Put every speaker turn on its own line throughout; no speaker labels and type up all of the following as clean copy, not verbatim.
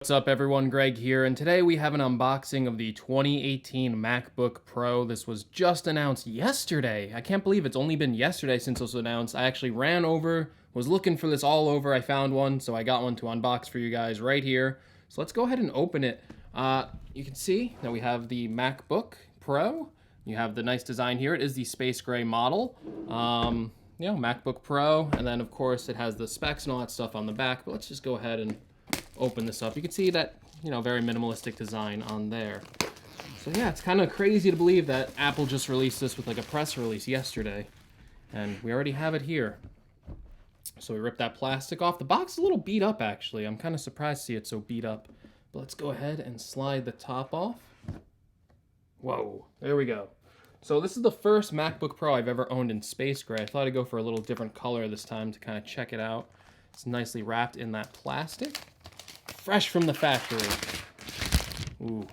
What's up everyone, Greg here, and today we have an unboxing of the 2018 MacBook Pro. This was just announced yesterday. I can't believe it's only been yesterday since it was announced. I actually ran over, was looking for this all over. I found one, so I got one to unbox for you guys right here. So let's go ahead and open it. You can see that we have the MacBook Pro. You have the nice design here. It is the space gray model. MacBook Pro, and then of course it has the specs and all that stuff on the back, but let's just go ahead and open this up. You can see that, very minimalistic design on there. So yeah, it's kind of crazy to believe that Apple just released this with like a press release yesterday, and we already have it here. So we ripped that plastic off. The box is a little beat up actually. I'm kind of surprised to see it so beat up. But let's go ahead and slide the top off. Whoa, there we go. So this is the first MacBook Pro I've ever owned in space gray. I thought I'd go for a little different color this time to kind of check it out. It's nicely wrapped in that plastic. Fresh from the factory. Ooh,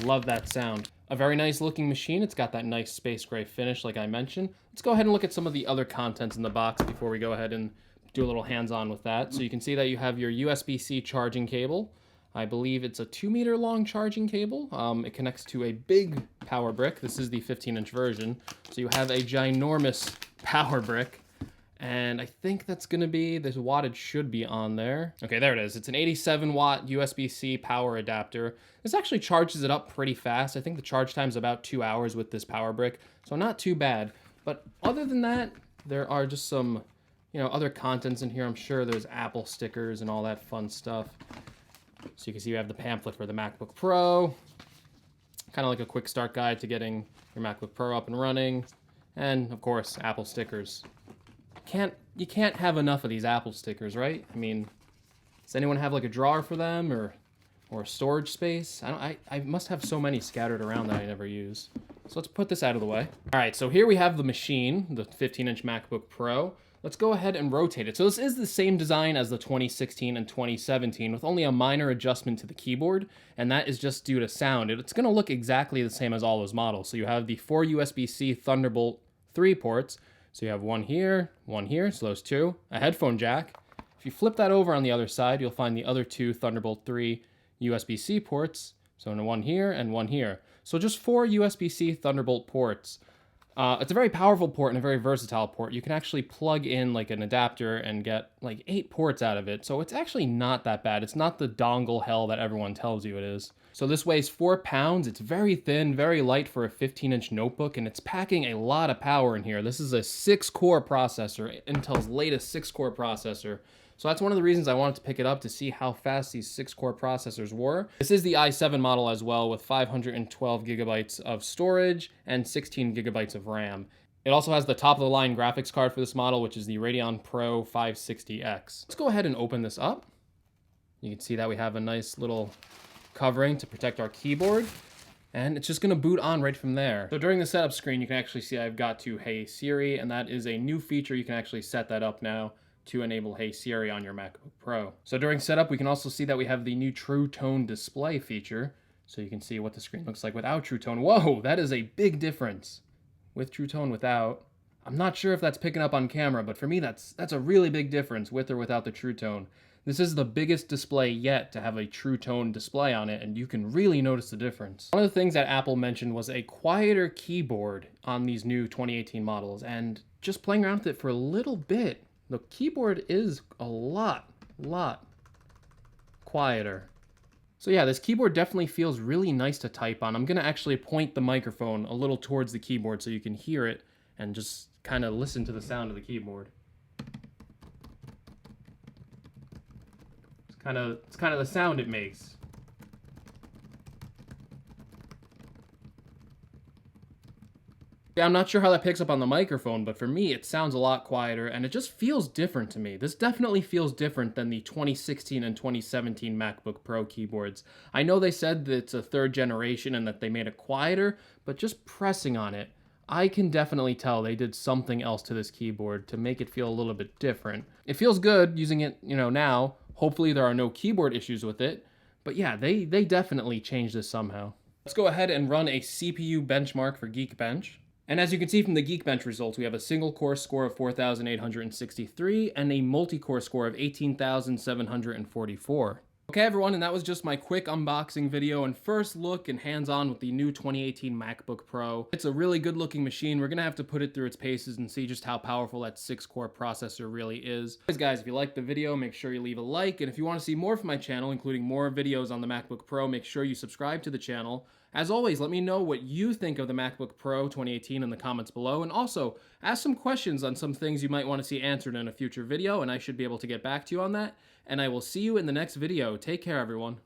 love that sound. A very nice looking machine. It's got that nice space gray finish like I mentioned. Let's go ahead and look at some of the other contents in the box before we go ahead and do a little hands-on with that. So you can see that you have your USB-C charging cable. I believe it's a 2-meter long charging cable. It connects to a big power brick. This is the 15-inch version. So you have a ginormous power brick. And I think that's gonna be, this wattage should be on there. Okay, there it is. It's an 87-watt USB-C power adapter. This actually charges it up pretty fast. I think the charge time is about 2 hours with this power brick, so not too bad. But other than that, there are just some, other contents in here. I'm sure there's Apple stickers and all that fun stuff. So you can see you have the pamphlet for the MacBook Pro. Kind of like a quick start guide to getting your MacBook Pro up and running. And of course, Apple stickers. You can't have enough of these Apple stickers, right? I mean, does anyone have like a drawer for them or storage space? I must have so many scattered around that I never use. So let's put this out of the way. All right, so here we have the machine, the 15-inch MacBook Pro. Let's go ahead and rotate it. So this is the same design as the 2016 and 2017 with only a minor adjustment to the keyboard, and that is just due to sound. It's gonna look exactly the same as all those models. So you have the 4 USB-C Thunderbolt 3 ports. So you have one here, so those two, a headphone jack. If you flip that over on the other side, you'll find the other 2 Thunderbolt 3 USB-C ports. So one here and one here. So just 4 USB-C Thunderbolt ports. It's a very powerful port and a very versatile port. You can actually plug in like an adapter and get like 8 ports out of it. So it's actually not that bad. It's not the dongle hell that everyone tells you it is. So this weighs 4 pounds. It's very thin, very light for a 15-inch notebook, and it's packing a lot of power in here. This is a 6-core processor, Intel's latest 6-core processor. So that's one of the reasons I wanted to pick it up, to see how fast these 6-core processors were. This is the i7 model as well, with 512 gigabytes of storage and 16 gigabytes of RAM. It also has the top-of-the-line graphics card for this model, which is the Radeon Pro 560X. Let's go ahead and open this up. You can see that we have a nice little covering to protect our keyboard, and it's just gonna boot on right from there. So during the setup screen, you can actually see I've got to Hey Siri, and that is a new feature. You can actually set that up now to enable Hey Siri on your MacBook Pro. So during setup, we can also see that we have the new True Tone display feature, so you can see what the screen looks like without True Tone. Whoa, that is a big difference. With True Tone without, I'm not sure if that's picking up on camera, but for me, that's a really big difference with or without the True Tone. This is the biggest display yet to have a True Tone display on it, and you can really notice the difference. One of the things that Apple mentioned was a quieter keyboard on these new 2018 models, and just playing around with it for a little bit, the keyboard is a lot quieter. So yeah, this keyboard definitely feels really nice to type on. I'm gonna actually point the microphone a little towards the keyboard so you can hear it and just kind of listen to the sound of the keyboard. It's kind of the sound it makes. Yeah, I'm not sure how that picks up on the microphone, but for me, it sounds a lot quieter, and it just feels different to me. This definitely feels different than the 2016 and 2017 MacBook Pro keyboards. I know they said that it's a 3rd generation and that they made it quieter, but just pressing on it, I can definitely tell they did something else to this keyboard to make it feel a little bit different. It feels good using it, now. Hopefully there are no keyboard issues with it, but yeah, they definitely changed this somehow. Let's go ahead and run a CPU benchmark for Geekbench. And as you can see from the Geekbench results, we have a single core score of 4,863 and a multi-core score of 18,744. Okay everyone, and that was just my quick unboxing video and first look and hands-on with the new 2018 MacBook Pro. It's a really good looking machine. We're gonna have to put it through its paces and see just how powerful that 6-core processor really is. Anyways guys, if you liked the video, make sure you leave a like, and if you want to see more from my channel, including more videos on the MacBook Pro, make sure you subscribe to the channel. As always, let me know what you think of the MacBook Pro 2018 in the comments below, and also ask some questions on some things you might want to see answered in a future video, and I should be able to get back to you on that. And I will see you in the next video. Take care, everyone.